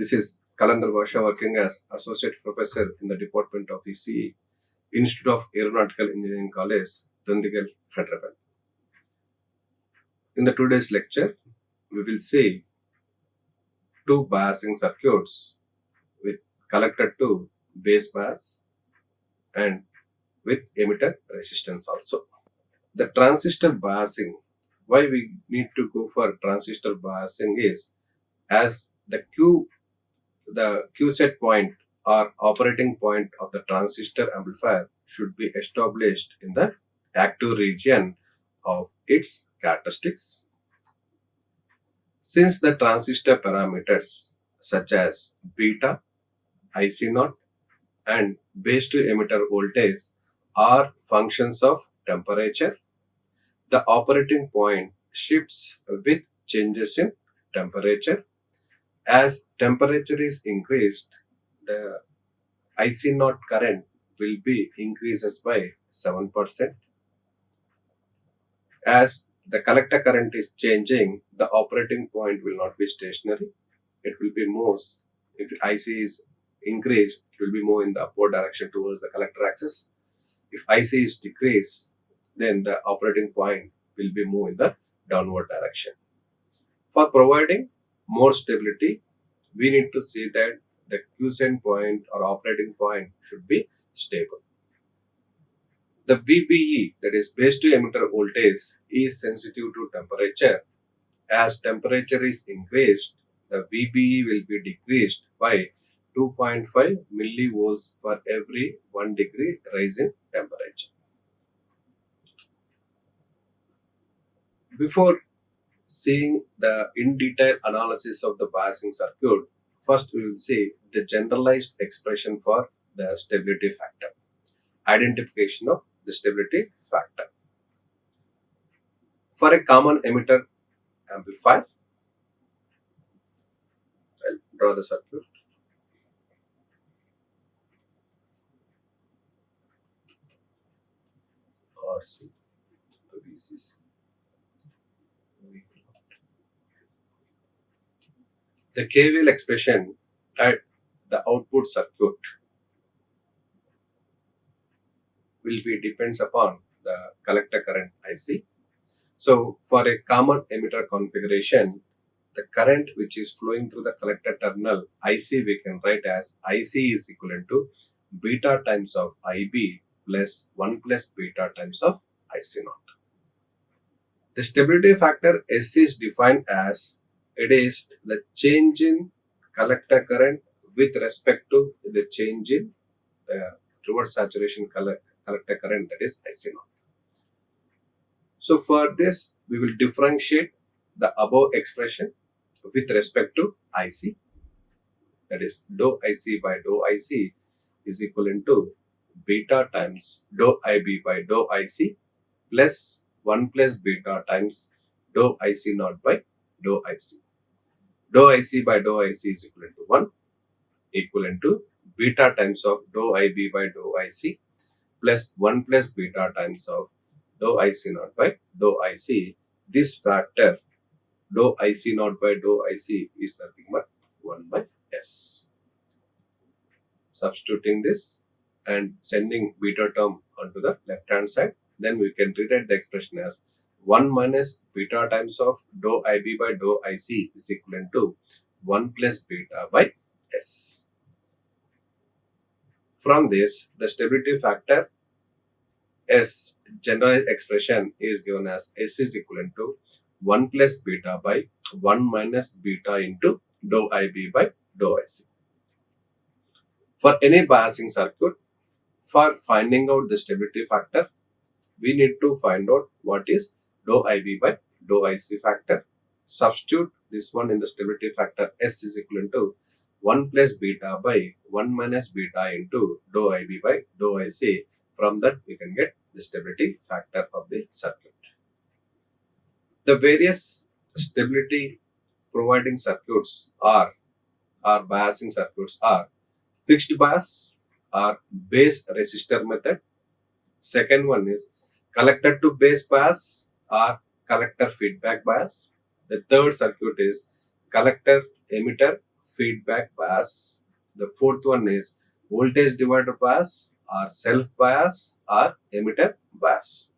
This is Kalandar Basha working as Associate Professor in the Department of ECE, Institute of Aeronautical Engineering College, Dundigal, Hyderabad. In the today's lecture, we will see two biasing circuits with collector to base bias and with emitter resistance also. The transistor biasing, why we need to go for transistor biasing is as the Q set point or operating point of the transistor amplifier should be established in the active region of its characteristics. Since the transistor parameters such as beta, IC0 and base to emitter voltage are functions of temperature, the operating point shifts with changes in temperature. As temperature is increased, the IC0 current will be increases by 7%. As the collector current is changing, the operating point will not be stationary. It will be moves. If IC is increased, it will be more in the upward direction towards the collector axis. If IC is decreased, then the operating point will be more in the downward direction. For providing more stability, we need to see that the quiescent point or operating point should be stable. The VBE, that is base to emitter voltage, is sensitive to temperature. As temperature is increased, the VBE will be decreased by 2.5 millivolts for every 1 degree rise in temperature. Before seeing the in detail analysis of the biasing circuit, first we will see the generalized expression for the stability factor. Identification of the stability factor. For a common emitter amplifier, I'll draw the circuit. RC, VCC. The KVL expression at the output circuit will be depends upon the collector current IC. So for a common emitter configuration, the current which is flowing through the collector terminal IC we can write as IC is equivalent to beta times of IB plus 1 plus beta times of IC0. The stability factor S is defined as it is the change in collector current with respect to the change in the reverse saturation collector current, that is IC0. So for this, we will differentiate the above expression with respect to IC, that is dou IC by dou IC is equivalent to beta times dou IB by dou IC plus 1 plus beta times dou IC0 by dou IC. Dou IC by dou IC is equivalent to 1, equivalent to beta times of dou IB by dou IC plus 1 plus beta times of dou IC0 by dou IC. This factor dou IC0 by dou IC is nothing but 1 by S. Substituting this and sending beta term onto the left hand side, then we can rewrite the expression as 1 minus beta times of dou IB by dou IC is equivalent to 1 plus beta by S. From this, the stability factor S general expression is given as S is equivalent to 1 plus beta by 1 minus beta into dou IB by dou IC. For any biasing circuit, for finding out the stability factor, we need to find out what is dou IB by dou IC factor. Substitute this one in the stability factor. S is equivalent to 1 plus beta by 1 minus beta into dou IB by dou IC. From that, we can get the stability factor of the circuit. The various stability providing circuits are biasing circuits are fixed bias or base resistor method. Second one is collector to base bias or collector feedback bias. The third circuit is collector emitter feedback bias. The fourth one is voltage divider bias or self bias or emitter bias.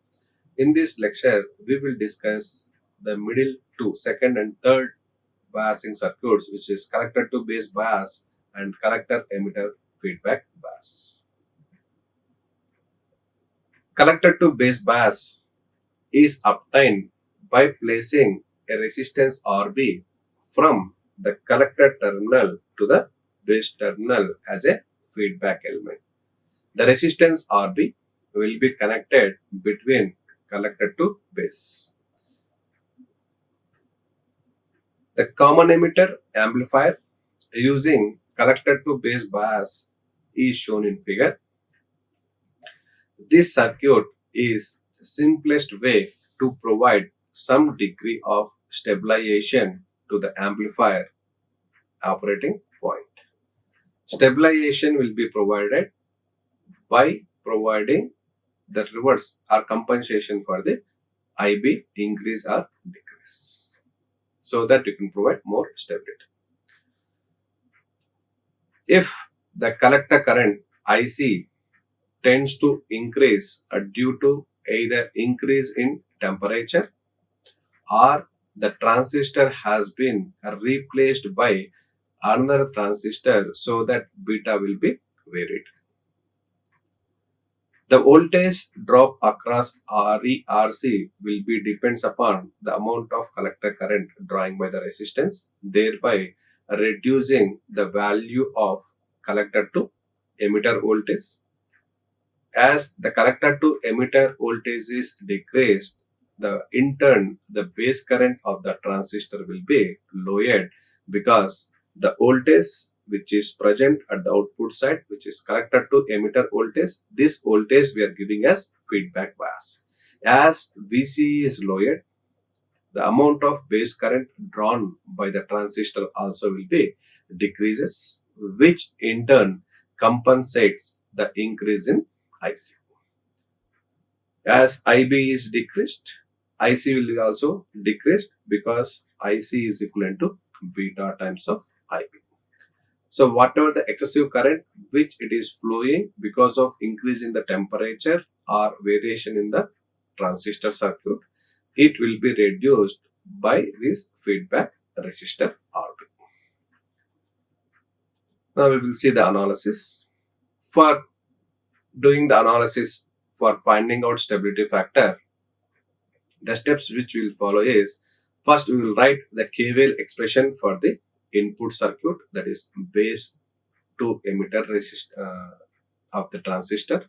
In this lecture, we will discuss the middle two, second and third biasing circuits, which is collector to base bias and collector emitter feedback bias. Collector to base bias is obtained by placing a resistance RB from the collector terminal to the base terminal as a feedback element. The resistance RB will be connected between collector to base. The common emitter amplifier using collector to base bias is shown in figure. This circuit is the simplest way to provide some degree of stabilization to the amplifier operating point. Stabilization will be provided by providing the reverse or compensation for the IB increase or decrease, so that you can provide more stability. If the collector current IC tends to increase due to either increase in temperature or the transistor has been replaced by another transistor, so that beta will be varied. The voltage drop across RC will be depends upon the amount of collector current drawing by the resistance, thereby reducing the value of collector to emitter voltage. As the collector to emitter voltage is decreased, in turn the base current of the transistor will be lowered, because the voltage which is present at the output side, which is collector to emitter voltage, this voltage we are giving as feedback bias. As VC is lowered, the amount of base current drawn by the transistor also will be decreases, which in turn compensates the increase in IC. As IB is decreased, IC will be also decreased, because IC is equivalent to beta times of IB. So whatever the excessive current which it is flowing because of increase in the temperature or variation in the transistor circuit, it will be reduced by this feedback resistor RB. Now we will see the analysis. For doing the analysis for finding out stability factor, the steps which we will follow is, first we will write the KVL expression for the input circuit, that is base to emitter of the transistor.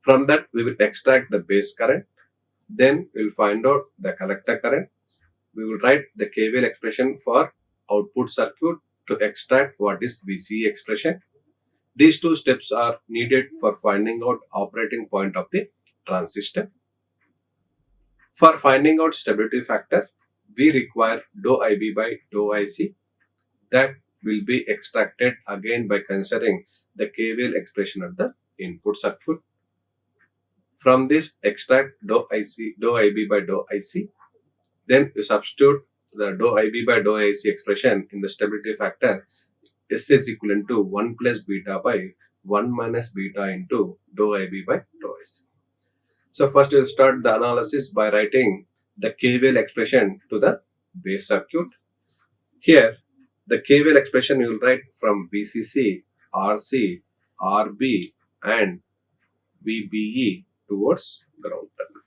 From that we will extract the base current, then we will find out the collector current. We will write the KVL expression for output circuit to extract what is VCE expression. These two steps are needed for finding out operating point of the transistor. For finding out stability factor, we require dou IB by dou IC, that will be extracted again by considering the KVL expression of the input circuit. From this, extract dou IB by dou IC, then you substitute the dou IB by dou IC expression in the stability factor. S is equivalent to 1 plus beta by 1 minus beta into dou IB by dou IC. So first we will start the analysis by writing the KVL expression to the base circuit. Here the KVL expression you will write from VCC, RC, RB and VBE towards ground terminal.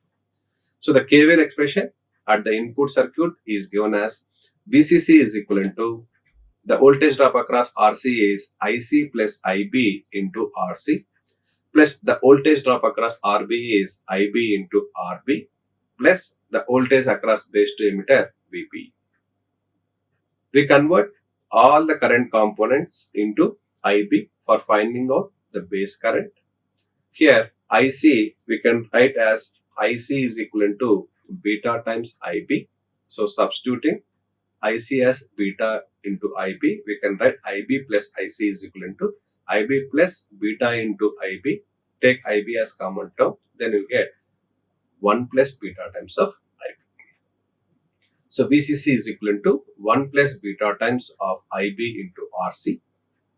So the KVL expression at the input circuit is given as VCC is equivalent to the voltage drop across RC is IC plus IB into RC, plus the voltage drop across RB is IB into RB, plus the voltage across base to emitter VB. We convert all the current components into IB for finding out the base current. Here IC we can write as IC is equivalent to beta times IB. So substituting IC as beta into IB, we can write IB plus IC is equivalent to IB plus beta into IB. Take IB as common term, then you get 1 plus beta times of IB. So VCC is equivalent to 1 plus beta times of IB into RC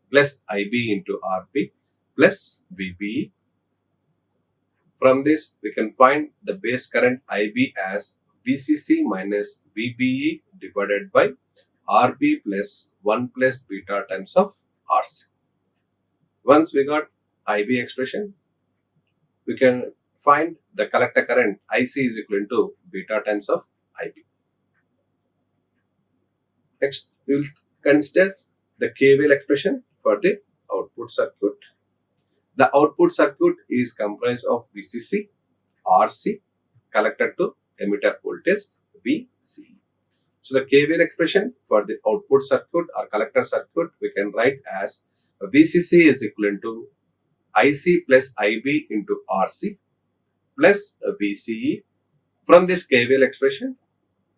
plus IB into RB plus VBE. From this, we can find the base current IB as VCC minus VBE divided by RB plus 1 plus beta times of RC. Once we got IB expression, we can find the collector current IC is equivalent to beta times of IB. Next, we will consider the KVL expression for the output circuit. The output circuit is comprised of VCC, RC, collector to emitter voltage VC. So the KVL expression for the output circuit or collector circuit we can write as VCC is equivalent to IC plus IB into RC plus VCE. From this KVL expression,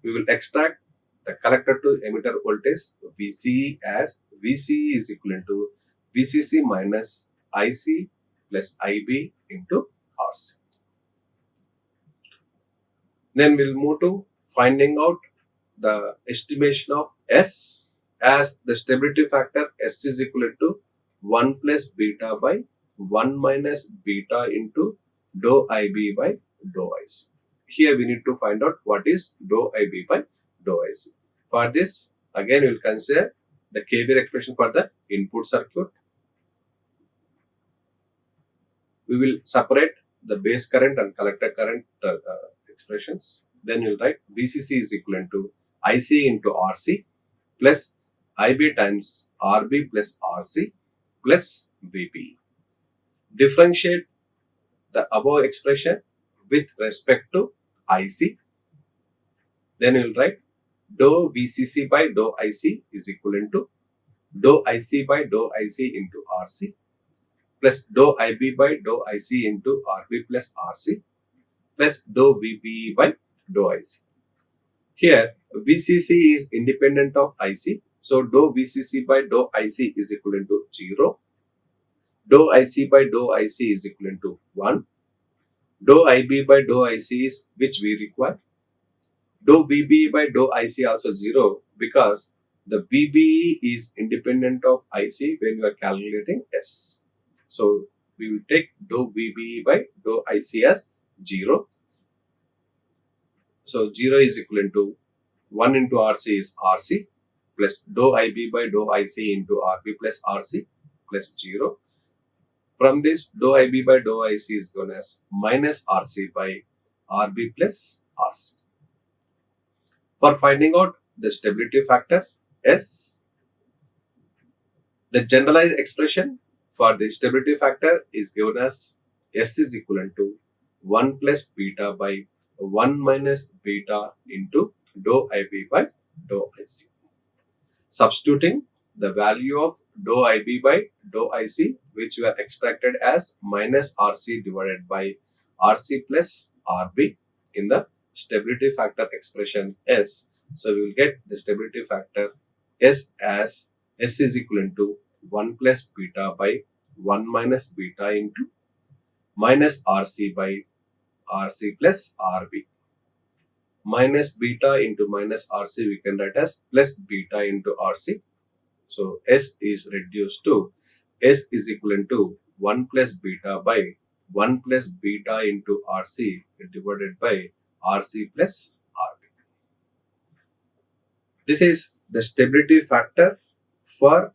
we will extract the collector to emitter voltage VCE as VCE is equivalent to VCC minus IC plus IB into RC. Then we'll move to finding out the estimation of S as the stability factor S is equivalent to 1 plus beta by 1 minus beta into dou IB by dou IC. Here we need to find out what is dou IB by dou IC. For this, again we will consider the KVL expression for the input circuit. We will separate the base current and collector current expressions. Then you will write VCC is equivalent to IC into RC plus IB times RB plus RC plus VB. Differentiate the above expression with respect to IC. Then you will write dou VCC by dou IC is equivalent to dou IC by dou IC into RC plus dou IB by dou IC into RB plus RC plus dou VB by dou IC. Here VCC is independent of IC, so dou VCC by dou IC is equivalent to 0. Dou IC by dou IC is equivalent to 1. Dou IB by dou IC is which we require. Dou VB by dou IC also 0 because the VBE is independent of IC when we are calculating S. So we will take dou VBE by dou IC as 0. So 0 is equivalent to 1 into RC is RC plus dou IB by dou IC into RB plus RC plus 0. From this, dou IB by dou IC is known as minus RC by RB plus RC. For finding out the stability factor S, the generalized expression for the stability factor is given as S is equivalent to 1 plus beta by 1 minus beta into dou IB by dou IC. Substituting the value of dou IB by dou IC, which were extracted as minus RC divided by RC plus RB in the stability factor expression S. So we will get the stability factor S as S is equivalent to 1 plus beta by 1 minus beta into minus RC by RC plus RB. Minus beta into minus RC we can write as plus beta into RC. So S is reduced to S is equivalent to 1 plus beta by 1 plus beta into RC divided by RC plus RB. This is the stability factor for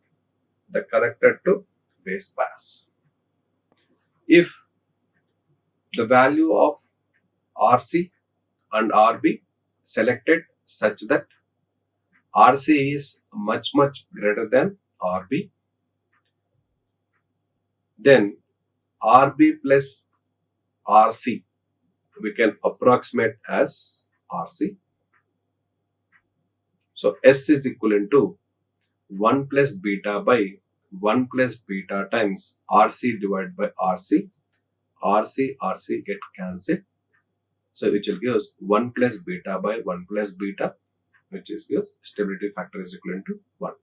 the collector to base bias. If the value of RC and RB selected such that RC is much greater than RB, then RB plus RC we can approximate as RC. So S is equivalent to 1 plus beta by 1 plus beta times RC divided by RC. RC get cancelled. So which will give us 1 plus beta by 1 plus beta, which is gives stability factor is equivalent to 1.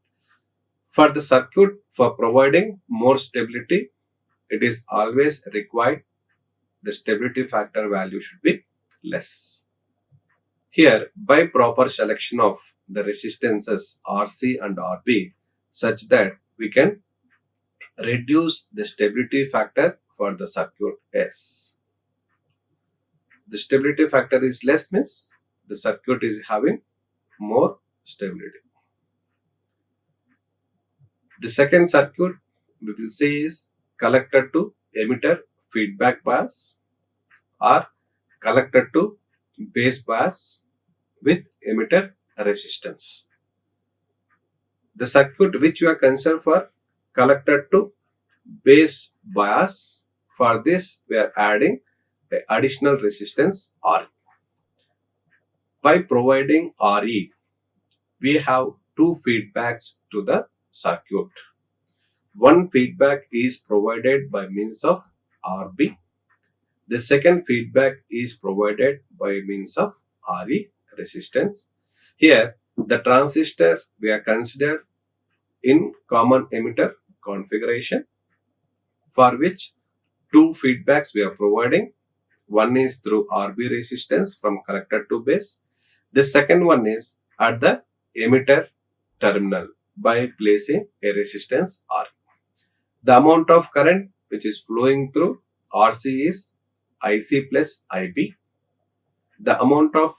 For the circuit, for providing more stability, it is always required the stability factor value should be less. Here, by proper selection of the resistances RC and RB, such that we can reduce the stability factor for the circuit S. The stability factor is less means the circuit is having more stability. The second circuit we will say is collector to emitter feedback bias or collector to base bias with emitter resistance. The circuit which you are concerned for collector to base bias, for this we are adding the additional resistance R. By providing RE, we have two feedbacks to the circuit. One feedback is provided by means of RB. The second feedback is provided by means of RE resistance. Here, the transistor we are considered in common emitter configuration, for which two feedbacks we are providing. One is through RB resistance from collector to base. The second one is at the emitter terminal by placing a resistance R. The amount of current which is flowing through RC is IC plus IB. The amount of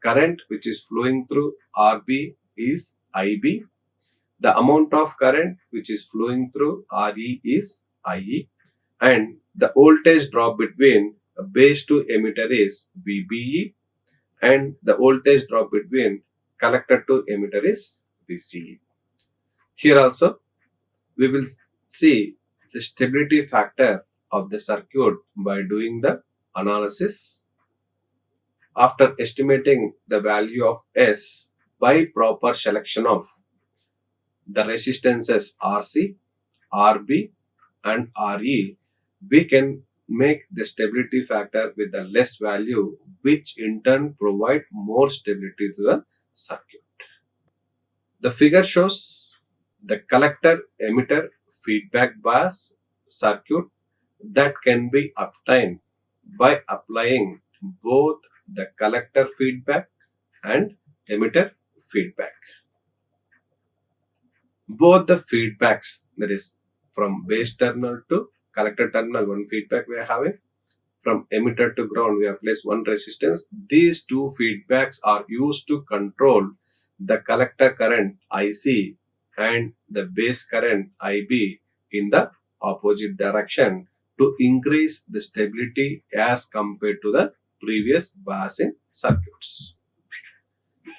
current which is flowing through RB is IB. The amount of current which is flowing through RE is IE. And the voltage drop between base to emitter is VBE. And the voltage drop between collector to emitter is VCE. Here also, we will see the stability factor of the circuit by doing the analysis. After estimating the value of S by proper selection of the resistances RC, RB and RE, we can make the stability factor with a less value, which in turn provide more stability to the circuit. The figure shows the collector emitter feedback bias circuit that can be obtained by applying both the collector feedback and emitter feedback. Both the feedbacks, that is from base terminal to collector terminal, one feedback we are having. From emitter to ground, we have placed one resistance. These two feedbacks are used to control the collector current IC and the base current IB in the opposite direction to increase the stability as compared to the previous biasing circuits.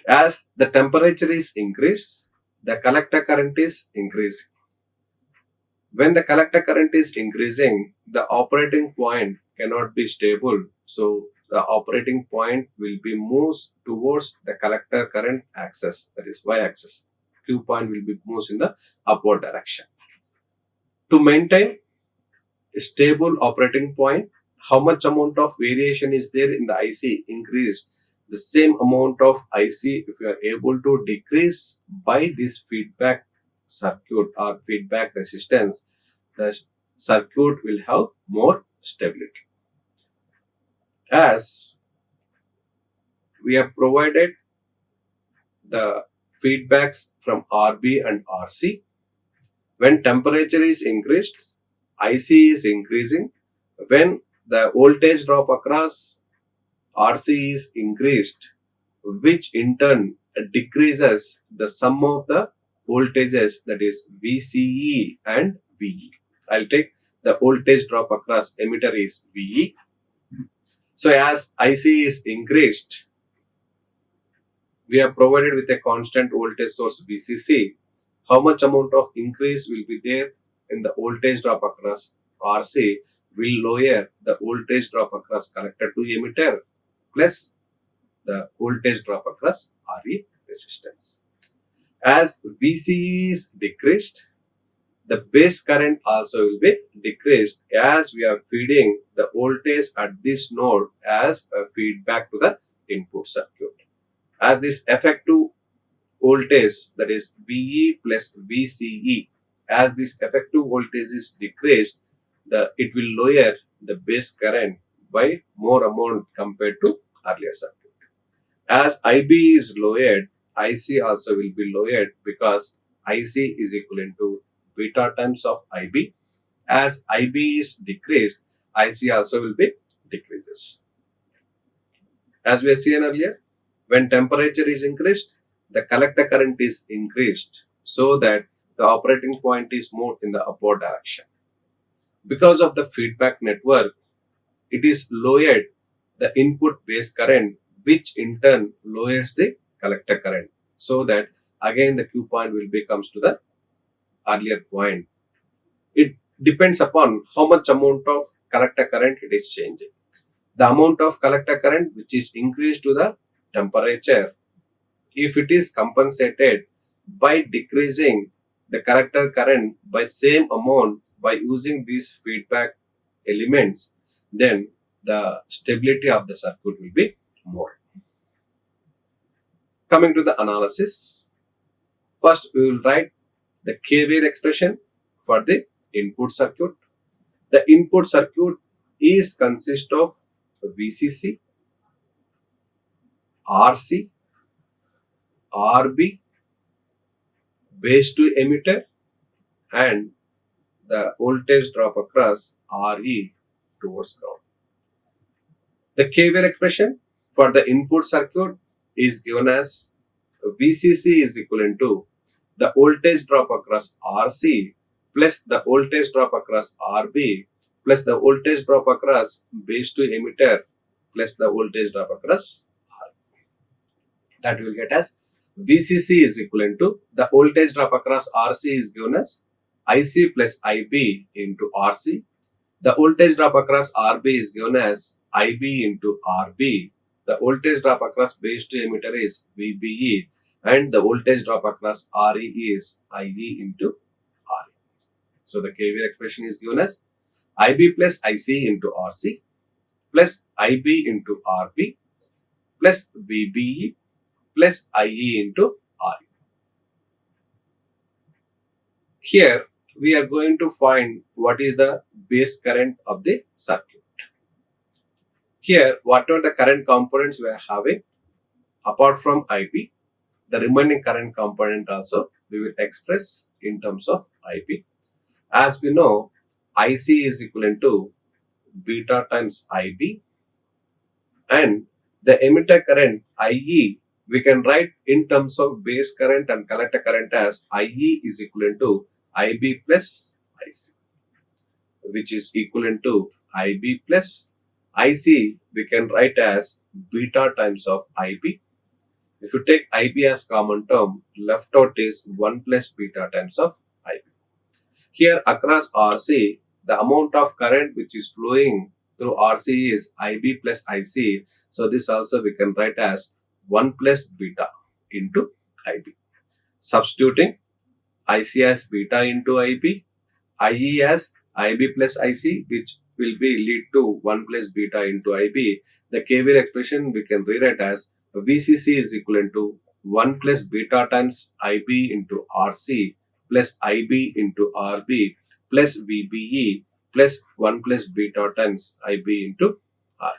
As the temperature is increased, the collector current is increasing. When the collector current is increasing, the operating point cannot be stable. So the operating point will be moved towards the collector current axis, that is y-axis. Q point will be moved in the upward direction. To maintain a stable operating point, how much amount of variation is there in the IC increased? The same amount of IC, if you are able to decrease by this feedback circuit or feedback resistance, the circuit will have more stability. As we have provided the feedbacks from RB and RC, when temperature is increased, IC is increasing. When the voltage drop across RC is increased, which in turn decreases the sum of the voltages, that is VCE and VE. I'll take the voltage drop across emitter is VE. So as IC is increased, we are provided with a constant voltage source VCC. How much amount of increase will be there in the voltage drop across RC will lower the voltage drop across collector to emitter plus the voltage drop across RE resistance. As VCE is decreased, the base current also will be decreased as we are feeding the voltage at this node as a feedback to the input circuit. As this effective voltage, that is VE plus VCE, as this effective voltage is decreased, it will lower the base current by more amount compared to earlier circuit. As IB is lowered, IC also will be lowered because IC is equivalent to beta times of IB. As IB is decreased, IC also will be decreases. As we have seen earlier, when temperature is increased, the collector current is increased so that the operating point is moved in the upward direction. Because of the feedback network, it is lowered the input base current, which in turn lowers the collector current, so that again the Q point will becomes to the earlier point. It depends upon how much amount of collector current it is changing. The amount of collector current which is increased to the temperature, if it is compensated by decreasing the collector current by same amount by using these feedback elements, then the stability of the circuit will be more. Coming to the analysis, first we will write the KVL expression for the input circuit. The input circuit is consist of VCC, RC, RB, base to emitter, and the voltage drop across RE towards ground. The KVL expression for the input circuit is given as VCC is equivalent to the voltage drop across RC plus the voltage drop across RB plus the voltage drop across base to emitter plus the voltage drop across RB. That we will get as VCC is equivalent to the voltage drop across RC is given as IC plus IB into RC. The voltage drop across RB is given as IB into RB. The voltage drop across base to emitter is VBE, and the voltage drop across RE is IE into RE. So the KVL expression is given as IB plus IC into RC plus IB into RB plus VBE plus IE into RE. Here we are going to find what is the base current of the circuit. Here, whatever the current components we are having, apart from IB, the remaining current component also we will express in terms of IB. As we know, IC is equivalent to beta times IB, and the emitter current IE we can write in terms of base current and collector current as IE is equivalent to IB plus IC, which is equivalent to IB plus IC we can write as beta times of IB. If you take IB as common term, left out is 1 plus beta times of IB. Here across RC, the amount of current which is flowing through RC is IB plus IC. So this also we can write as 1 plus beta into IB. Substituting IC as beta into IB, IE as IB plus IC, which will be lead to 1 plus beta into IB. The KVL expression we can rewrite as VCC is equivalent to 1 plus beta times IB into RC plus IB into RB plus VBE plus 1 plus beta times IB into R.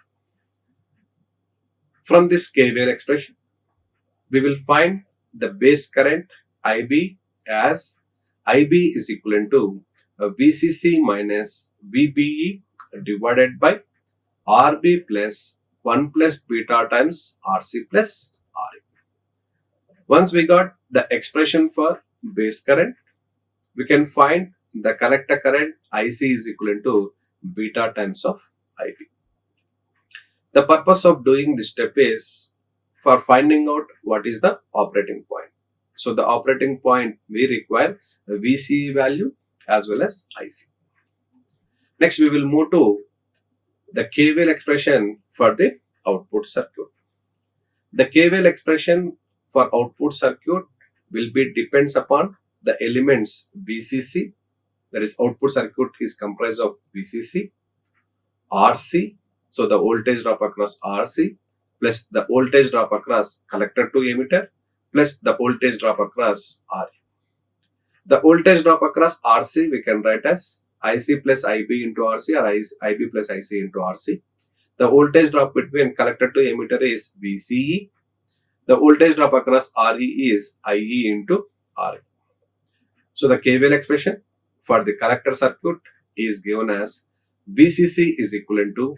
From this KVL expression, we will find the base current IB as IB is equivalent to VCC minus VBE divided by RB plus 1 plus beta times RC plus RE. Once we got the expression for base current, we can find the collector current IC is equivalent to beta times of IB. The purpose of doing this step is for finding out what is the operating point. So the operating point we require a VC value as well as IC. Next we will move to the KVL expression for the output circuit. The KVL expression for output circuit will be depends upon the elements VCC, that is output circuit is comprised of VCC, RC, so the voltage drop across RC plus the voltage drop across collector to emitter plus the voltage drop across RE. The voltage drop across RC we can write as IC plus IB into RC or IB plus IC into RC. The voltage drop between collector to emitter is VCE. The voltage drop across RE is IE into RE. So the KVL expression for the collector circuit is given as VCC is equivalent to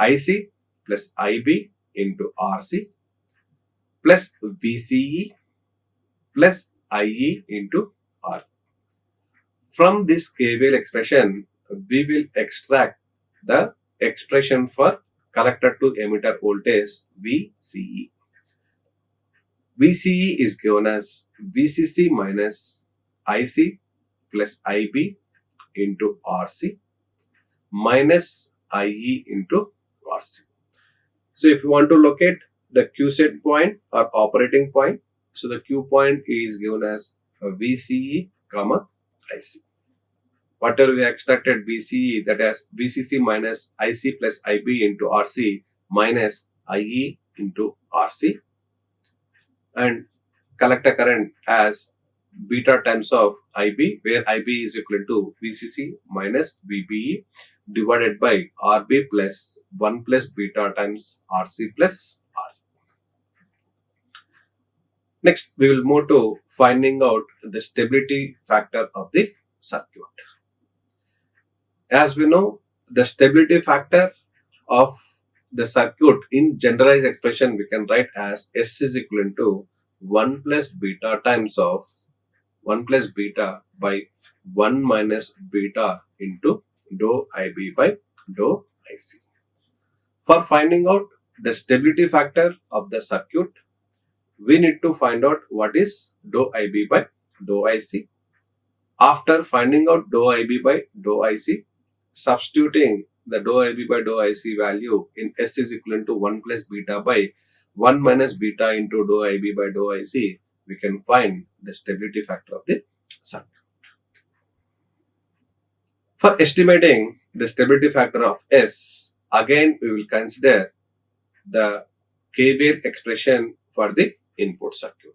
IC plus IB into RC plus VCE plus IE into R. From this KVL expression, we will extract the expression for collector to emitter voltage VCE. VCE is given as VCC minus IC plus IB into RC minus IE into RC. So if you want to locate the Q set point or operating point, so the Q point is given as VCE comma IC. Whatever we extracted VCE, that is VCC minus IC plus IB into RC minus IE into RC, and collector current as beta times of IB, where IB is equal to VCC minus VBE divided by RB plus 1 plus beta times RC plus R. Next, we will move to finding out the stability factor of the circuit. As we know, the stability factor of the circuit in generalized expression we can write as S is equivalent to 1 plus beta times of 1 plus beta by 1 minus beta into dou IB by dou IC. For finding out the stability factor of the circuit, we need to find out what is dou IB by dou IC. After finding out dou IB by dou IC, substituting the dou IB by dou IC value in S is equivalent to 1 plus beta by 1 minus beta into dou IB by dou IC, we can find the stability factor of the circuit. For estimating the stability factor of S, again we will consider the KVL expression for the input circuit.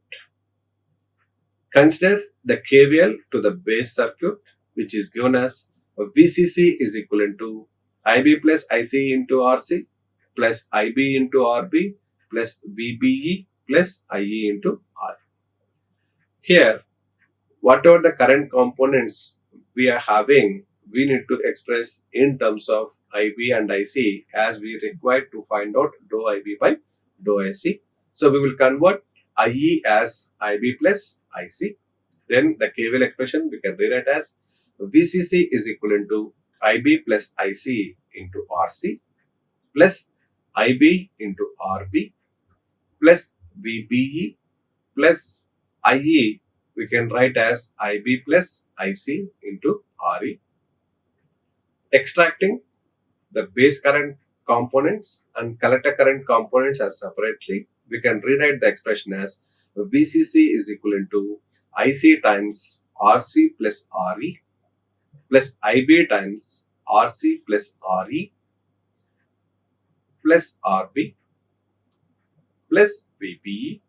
Consider the KVL to the base circuit, which is given as VCC is equivalent to IB plus IC into RC plus IB into RB plus VBE plus IE into R. Here, whatever the current components we are having, we need to express in terms of IB and IC as we require to find out dou IB by dou IC. So we will convert IE as IB plus IC. Then the KVL expression we can rewrite as VCC is equivalent to IB plus IC into RC plus IB into RB plus VBE plus IE we can write as IB plus IC into RE. Extracting the base current components and collector current components as separately, we can rewrite the expression as VCC is equivalent to IC times RC plus RE plus IB times RC plus RE plus RB plus VBE.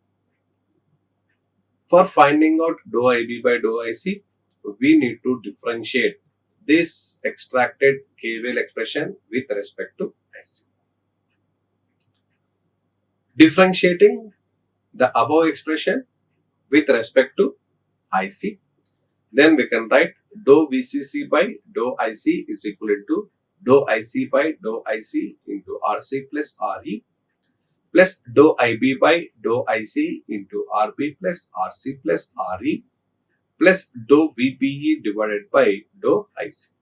For finding out dou IB by dou IC, we need to differentiate this extracted KVL expression with respect to IC. Differentiating the above expression with respect to IC, then we can write dou VCC by dou IC is equivalent to dou IC by dou IC into RC plus RE plus dou IB by dou IC into RB plus RC plus RE plus dou VBE divided by dou IC.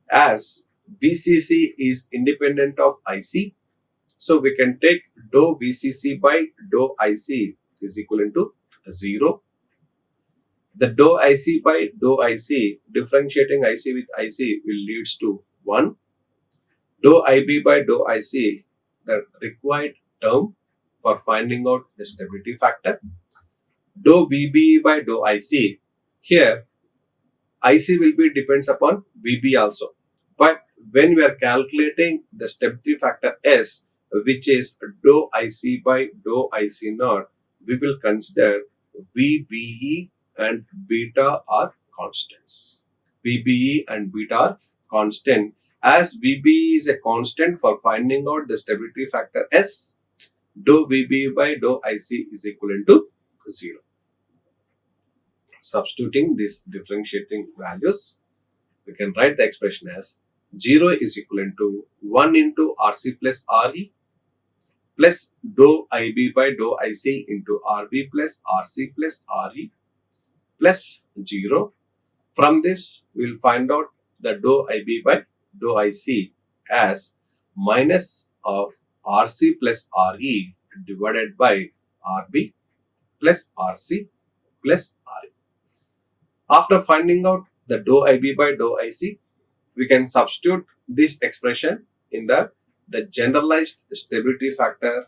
As VCC is independent of IC, so we can take dou VCC by dou IC is equivalent to 0. The dou IC by dou IC, differentiating IC with IC will leads to 1. Dou IB by dou IC, the required term for finding out the stability factor. Dou VBE by dou IC, here IC will be depends upon VB also. But when we are calculating the stability factor S, which is dou IC by dou IC naught, we will consider VBE and beta are constants. VBE and beta are constant. As VBE is a constant for finding out the stability factor S, dou VB by dou IC is equivalent to 0. Substituting these differentiating values, we can write the expression as 0 is equivalent to 1 into RC plus RE plus dou IB by dou IC into RB plus RC plus RE plus 0. From this, we will find out the dou IB by dou IC as minus of RC plus RE divided by RB plus RC plus RE. After finding out the dou IB by dou IC, we can substitute this expression in the generalized stability factor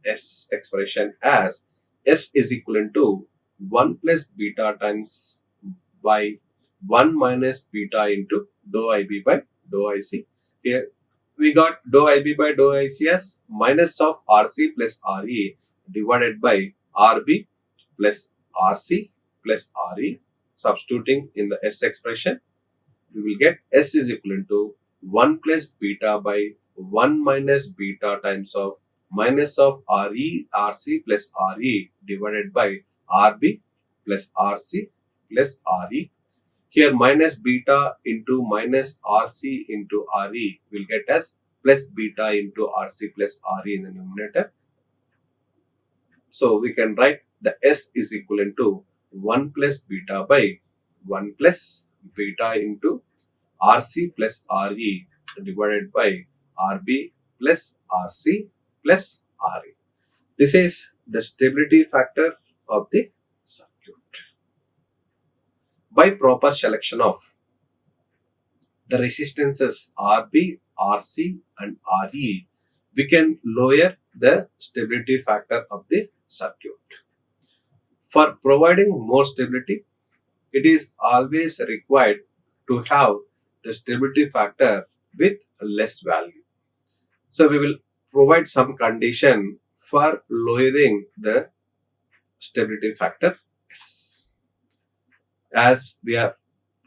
S expression as S is equivalent to 1 plus beta times by 1 minus beta into dou IB by dou IC. Here we got dou IB by dou IC as minus of RC plus RE divided by RB plus RC plus RE. Substituting in the S expression, we will get S is equivalent to 1 plus beta by 1 minus beta times of minus of RE, RC plus RE divided by RB plus RC plus RE. Here minus beta into minus RC into RE will get as plus beta into RC plus RE in the numerator. So we can write the S is equivalent to 1 plus beta by 1 plus beta into RC plus RE divided by RB plus RC plus RE. This is the stability factor of the circuit. By proper selection of the resistances RB, RC and RE, we can lower the stability factor of the circuit. For providing more stability, it is always required to have the stability factor with less value. So we will provide some condition for lowering the stability factor S. As we have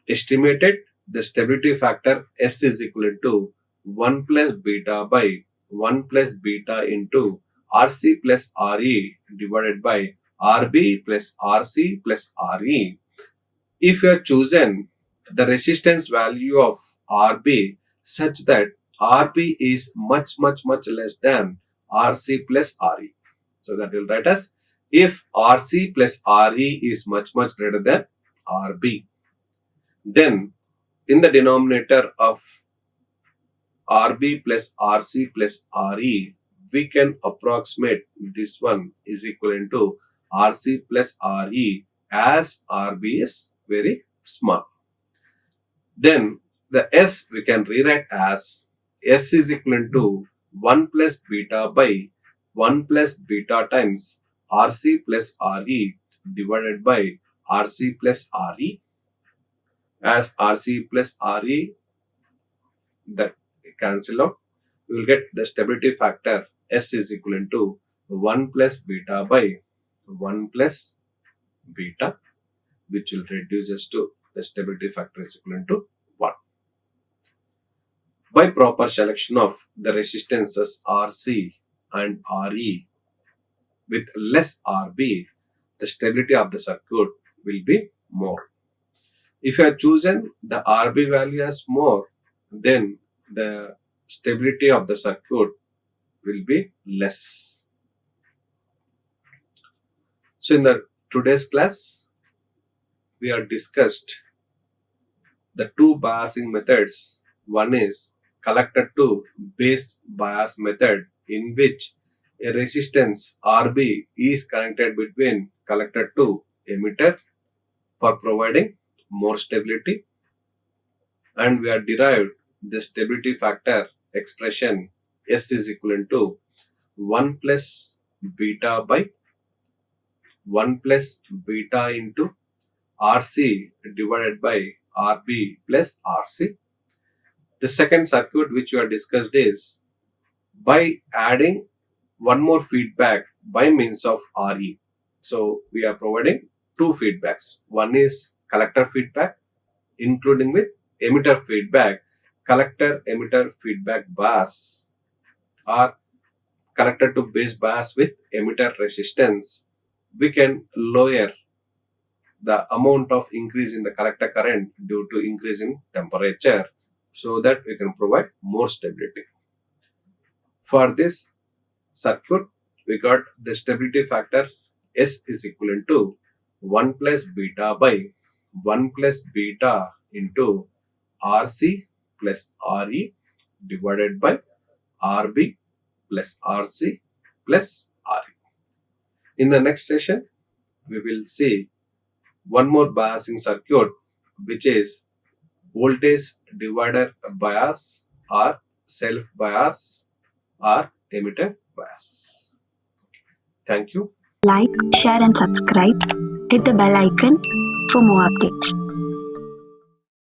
estimated, the stability factor S is equal to 1 plus beta by 1 plus beta into RC plus RE divided by RB plus RC plus RE. If you have chosen the resistance value of RB such that RB is much less than RC plus RE. So that will write as if RC plus RE is much greater than RB, then in the denominator of RB plus RC plus RE, we can approximate this one is equivalent to RC plus RE as RB is very small. Then the S we can rewrite as S is equivalent to 1 plus beta by 1 plus beta times RC plus RE divided by RC plus RE. As RC plus RE that cancel out, we will get the stability factor S is equivalent to 1 plus beta by 1 plus beta, which will reduce us to the stability factor is equivalent to 1. By proper selection of the resistances RC and RE with less RB, the stability of the circuit will be more. If you have chosen the RB value as more, then the stability of the circuit will be less. So in the today's class, we have discussed the two biasing methods. One is collector to base bias method, in which a resistance RB is connected between collector to emitter for providing more stability, and we have derived the stability factor expression S is equivalent to 1 plus beta by 1 plus beta into RC divided by RB plus RC. The second circuit which we have discussed is by adding one more feedback by means of RE. So we are providing two feedbacks. One is collector feedback including with emitter feedback. Collector emitter feedback bias are collector to base bias with emitter resistance, we can lower the amount of increase in the collector current due to increase in temperature, so that we can provide more stability. For this circuit, we got the stability factor S is equivalent to 1 plus beta by 1 plus beta into RC plus RE divided by RB plus RC plus RE. In the next session, we will see one more biasing circuit, which is voltage divider bias or self bias or emitter bias. Thank you. Like, share and subscribe. Hit the bell icon for more updates.